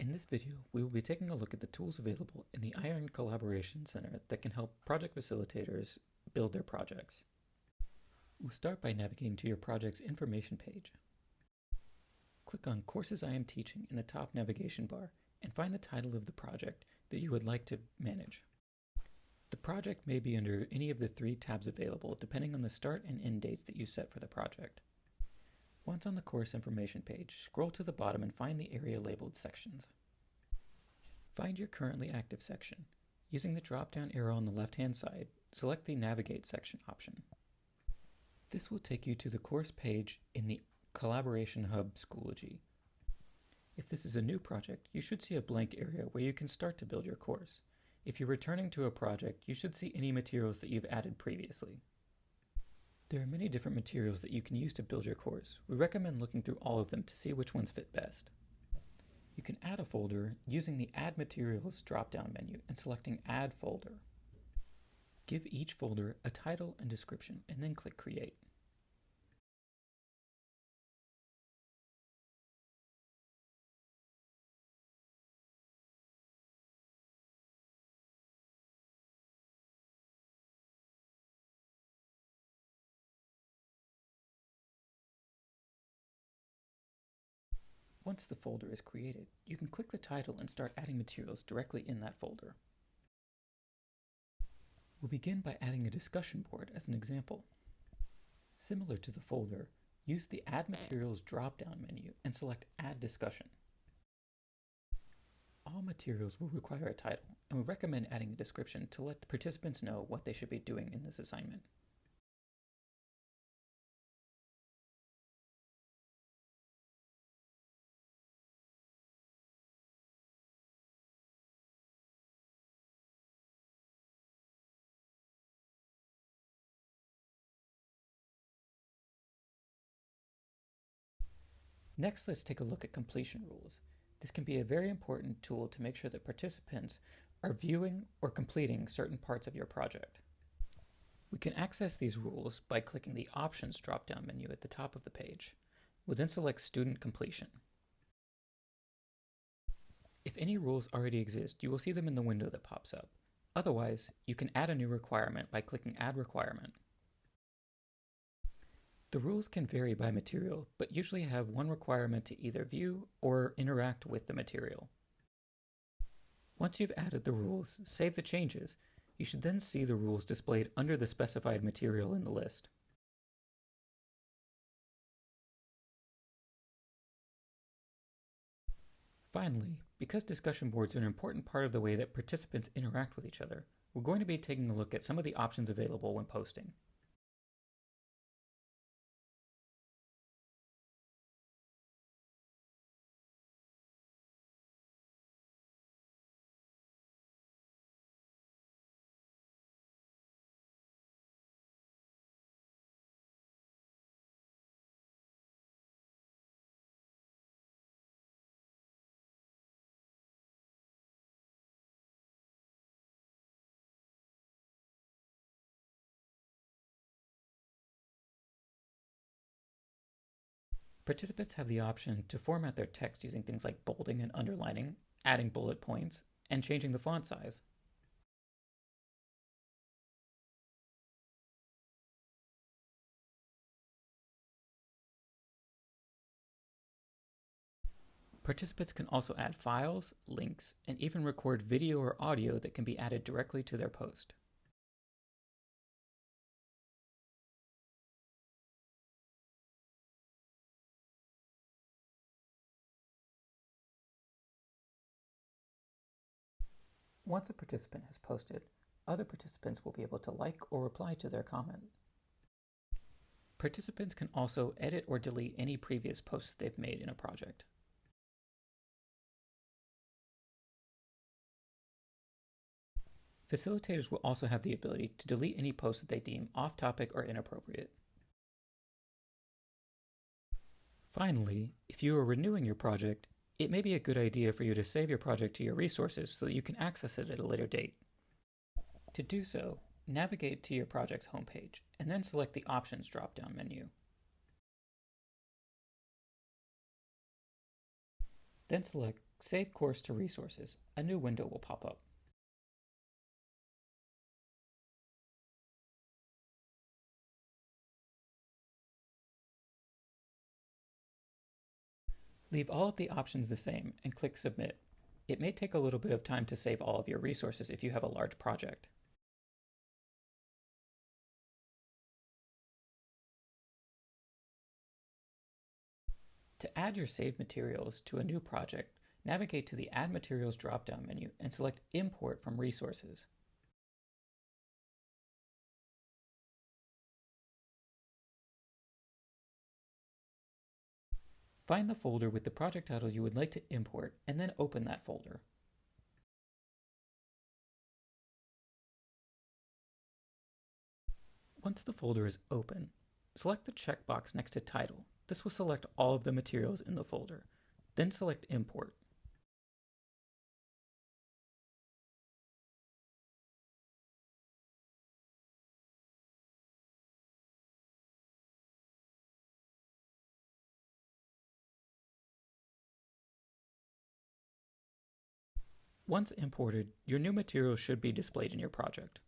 In this video, we will be taking a look at the tools available in the Iron Collaboration Center that can help project facilitators build their projects. We'll start by navigating to your project's information page. Click on Courses I Am Teaching in the top navigation bar and find the title of the project that you would like to manage. The project may be under any of the 3 tabs available depending on the start and end dates that you set for the project. Once on the course information page, scroll to the bottom and find the area labeled Sections. Find your currently active section. Using the drop-down arrow on the left-hand side, select the Navigate section option. This will take you to the course page in the Collaboration Hub Schoology. If this is a new project, you should see a blank area where you can start to build your course. If you're returning to a project, you should see any materials that you've added previously. There are many different materials that you can use to build your course. We recommend looking through all of them to see which ones fit best. You can add a folder using the Add Materials drop-down menu and selecting Add Folder. Give each folder a title and description, and then click Create. Once the folder is created, you can click the title and start adding materials directly in that folder. We'll begin by adding a discussion board as an example. Similar to the folder, use the Add Materials drop-down menu and select Add Discussion. All materials will require a title, and we recommend adding a description to let the participants know what they should be doing in this assignment. Next, let's take a look at completion rules. This can be a very important tool to make sure that participants are viewing or completing certain parts of your project. We can access these rules by clicking the Options drop-down menu at the top of the page. We'll then select Student Completion. If any rules already exist, you will see them in the window that pops up. Otherwise, you can add a new requirement by clicking Add Requirement. The rules can vary by material, but usually have one requirement to either view or interact with the material. Once you've added the rules, save the changes. You should then see the rules displayed under the specified material in the list. Finally, because discussion boards are an important part of the way that participants interact with each other, we're going to be taking a look at some of the options available when posting. Participants have the option to format their text using things like bolding and underlining, adding bullet points, and changing the font size. Participants can also add files, links, and even record video or audio that can be added directly to their post. Once a participant has posted, other participants will be able to like or reply to their comment. Participants can also edit or delete any previous posts they've made in a project. Facilitators will also have the ability to delete any posts that they deem off-topic or inappropriate. Finally, if you are renewing your project, it may be a good idea for you to save your project to your resources so that you can access it at a later date. To do so, navigate to your project's homepage and then select the Options drop-down menu. Then select Save course to resources. A new window will pop up. Leave all of the options the same and click Submit. It may take a little bit of time to save all of your resources if you have a large project. To add your saved materials to a new project, navigate to the Add Materials drop-down menu and select Import from Resources. Find the folder with the project title you would like to import and then open that folder. Once the folder is open, select the checkbox next to Title. This will select all of the materials in the folder. Then select Import. Once imported, your new materials should be displayed in your project.